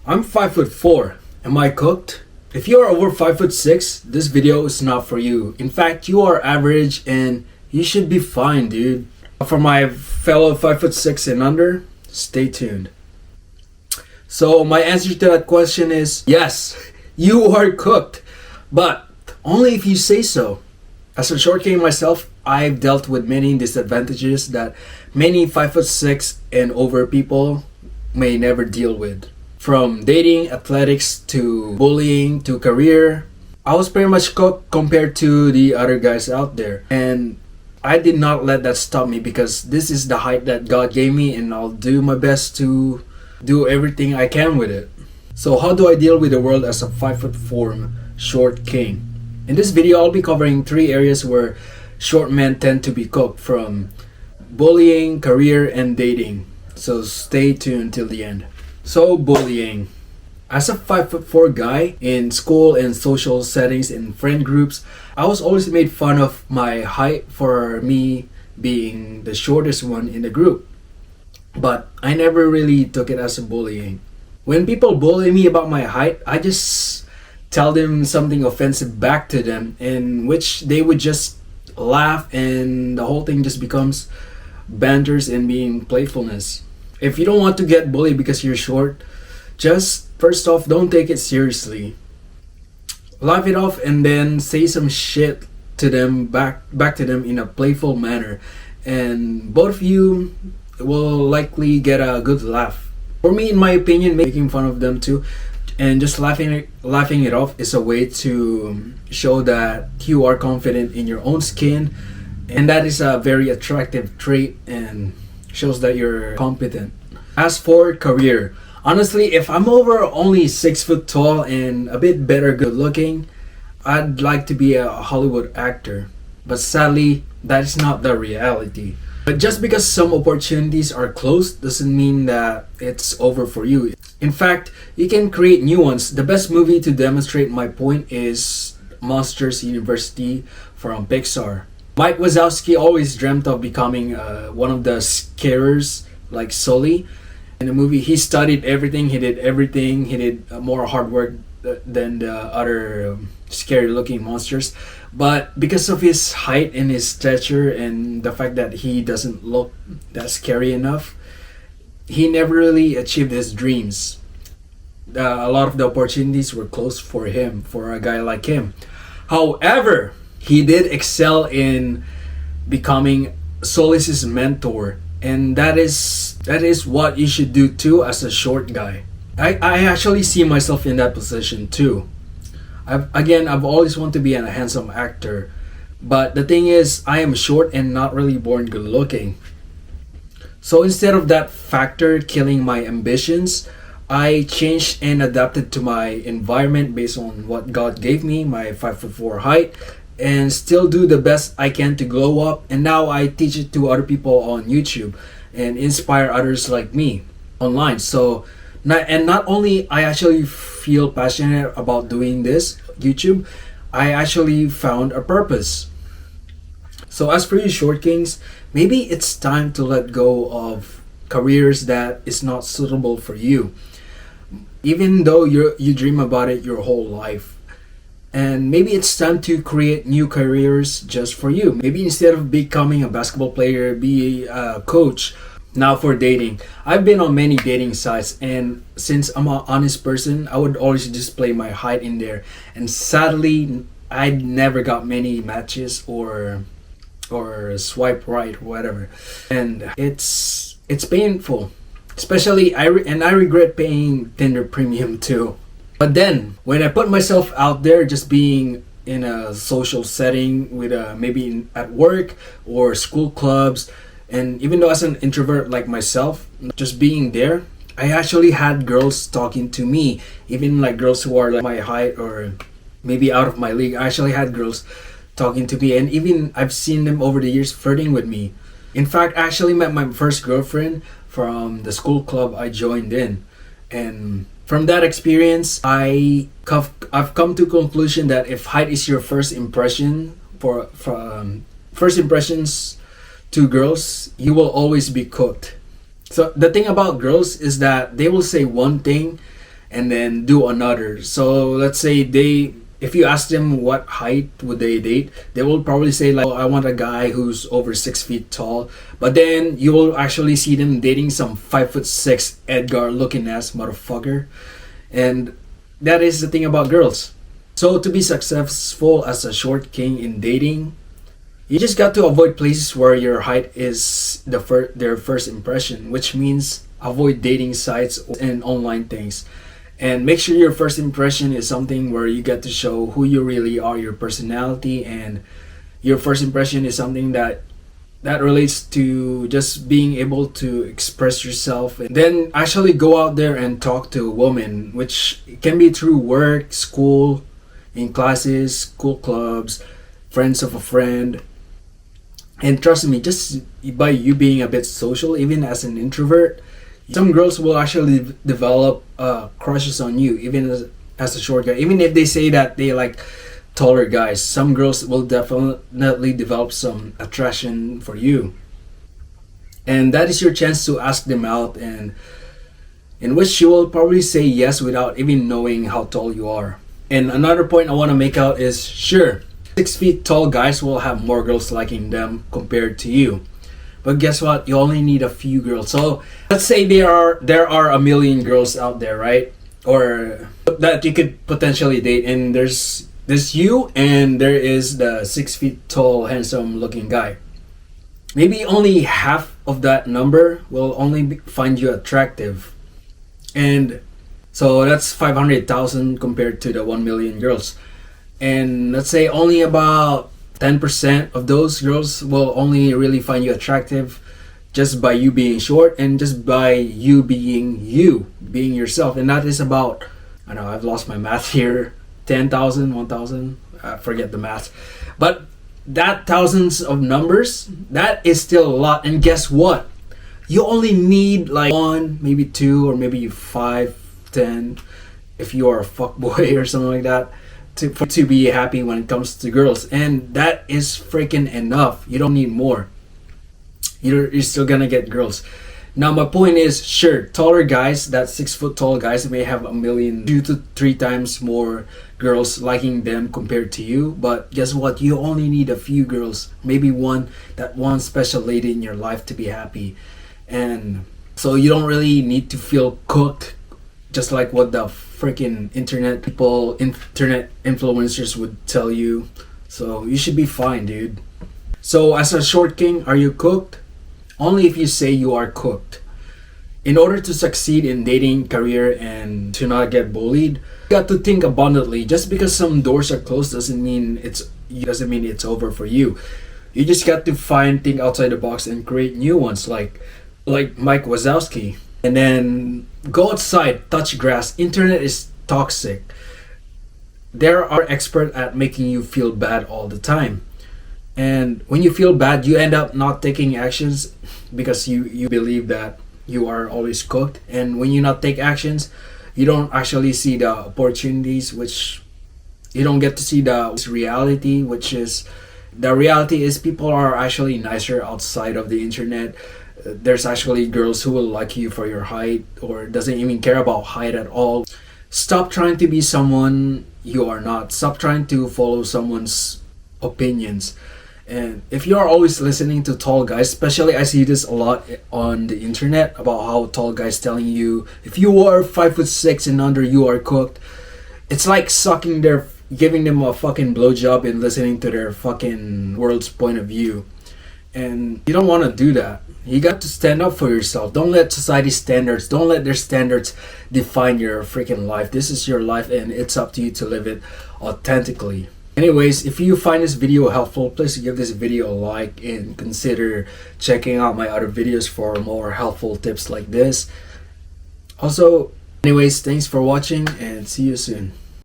I'm 5'4". Am I cooked? If you are over 5'6", this video is not for you. In fact, you are average and you should be fine, dude. For my fellow 5'6" and under, stay tuned. So my answer to that question is yes, you are cooked, but only if you say so. As a short king myself, I've dealt with many disadvantages that many 5'6" and over people may never deal with. From dating, athletics, to bullying, to career, I was pretty much cooked compared to the other guys out there. And I did not let that stop me because this is the height that God gave me and I'll do my best to do everything I can with it. So how do I deal with the world as a 5'4" short king? In this video, I'll be covering 3 areas where short men tend to be cooked, from bullying, career, and dating. So stay tuned till the end. So bullying. As a 5'4" guy in school and social settings and friend groups, I was always made fun of my height for me being the shortest one in the group. But I never really took it as a bullying. When people bully me about my height, I just tell them something offensive back to them, in which they would just laugh and the whole thing just becomes banters and being playfulness. If you don't want to get bullied because you're short, just first off, don't take it seriously. Laugh it off and then say some shit to them back to them in a playful manner, and both of you will likely get a good laugh. For me, in my opinion, making fun of them too and just laughing it off is a way to show that you are confident in your own skin, and that is a very attractive trait and shows that you're competent. As for career, honestly, if I'm over only 6 foot tall and a bit better good looking, I'd like to be a Hollywood actor. But sadly, that is not the reality. But just because some opportunities are closed doesn't mean that it's over for you. In fact, you can create new ones. The best movie to demonstrate my point is Monsters University from Pixar. Mike Wazowski always dreamt of becoming one of the scarers like Sully. In the movie, he studied everything, he did everything, he did more hard work than the other scary looking monsters. But because of his height and his stature and the fact that he doesn't look that scary enough, he never really achieved his dreams. A lot of the opportunities were closed for him, for a guy like him. However, he did excel in becoming Sully's mentor, and that is what you should do too as a short guy. I actually see myself in that position too. I've always wanted to be a handsome actor, but the thing is, I am short and not really born good looking. So instead of that factor killing my ambitions, I changed and adapted to my environment based on what God gave me, my 5'4" height, and still do the best I can to glow up. And now I teach it to other people on YouTube and inspire others like me online. So not only I actually feel passionate about doing this YouTube, I actually found a purpose. So as for you short kings, maybe it's time to let go of careers that is not suitable for you, even though you dream about it your whole life. And maybe it's time to create new careers just for you. Maybe instead of becoming a basketball player, be a coach. Now for dating, I've been on many dating sites, and since I'm an honest person, I would always display my height in there. And sadly, I never got many matches or swipe right or whatever, and it's painful. Especially I regret paying Tinder Premium too. But then when I put myself out there, just being in a social setting with maybe at work or school clubs, and even though as an introvert like myself, just being there, I actually had girls talking to me, even like girls who are like my height or maybe out of my league. I actually had girls talking to me, and even I've seen them over the years flirting with me. In fact, I actually met my first girlfriend from the school club I joined in, and from that experience, I've come to conclusion that if height is your first impression first impressions to girls, you will always be cooked. So the thing about girls is that they will say one thing and then do another. So let's say if you ask them what height would they date, they will probably say like, oh, I want a guy who's over 6 feet tall. But then you will actually see them dating some 5'6" Edgar looking ass motherfucker. And that is the thing about girls. So to be successful as a short king in dating, you just got to avoid places where your height is their first impression, which means avoid dating sites and online things. And make sure your first impression is something where you get to show who you really are, your personality, and your first impression is something that relates to just being able to express yourself, and then actually go out there and talk to women, which can be through work, school, in classes, school clubs, friends of a friend. And trust me, just by you being a bit social, even as an introvert, some girls will actually develop crushes on you, even as a short guy. Even if they say that they like taller guys, some girls will definitely develop some attraction for you. And that is your chance to ask them out, and in which she will probably say yes without even knowing how tall you are. And another point I want to make out is, sure, 6 feet tall guys will have more girls liking them compared to you. But guess what? You only need a few girls. So let's say there are a million girls out there, right? Or that you could potentially date, and there's you, and there is the 6 feet tall, handsome looking guy. Maybe only half of that number will only find you attractive. And so that's 500,000 compared to the 1 million girls. And let's say only about 10% of those girls will only really find you attractive just by you being short, and just by you, being yourself. And that is about, I know I've lost my math here, 10,000, 1,000, I forget the math. But that thousands of numbers, that is still a lot. And guess what? You only need like 1, maybe 2, or maybe 5, 10, if you are a fuckboy or something like that, to be happy when it comes to girls. And that is freaking enough. You don't need more. You're still gonna get girls. Now my point is, sure, taller guys, that 6 foot tall guys may have 2 to 3 times more girls liking them compared to you. But guess what? You only need a few girls, maybe one special lady in your life to be happy. And so you don't really need to feel cooked, just like what the freaking internet influencers would tell you. So you should be fine, dude. So as a short king, are you cooked? Only if you say you are cooked. In order to succeed in dating, career, and to not get bullied, you got to think abundantly. Just because some doors are closed doesn't mean it's over for you. You just got to think outside the box and create new ones, like Mike Wazowski. And then go outside, touch grass. Internet is toxic. There are experts at making you feel bad all the time. And when you feel bad, you end up not taking actions because you believe that you are always cooked. And when you not take actions, you don't actually see the opportunities, which you don't get to see the reality, which is, the reality is people are actually nicer outside of the internet. There's actually girls who will like you for your height, or doesn't even care about height at all. Stop trying to be someone you are not. Stop trying to follow someone's opinions. And if you are always listening to tall guys, especially I see this a lot on the internet about how tall guys telling you if you are 5'6" and under, you are cooked. It's like giving them a fucking blowjob and listening to their fucking world's point of view. And you don't want to do that. You got to stand up for yourself. Don't let society's standards, don't let their standards define your freaking life. This is your life, and it's up to you to live it authentically. Anyways, if you find this video helpful, please give this video a like and consider checking out my other videos for more helpful tips like this. Also, anyways, thanks for watching and see you soon.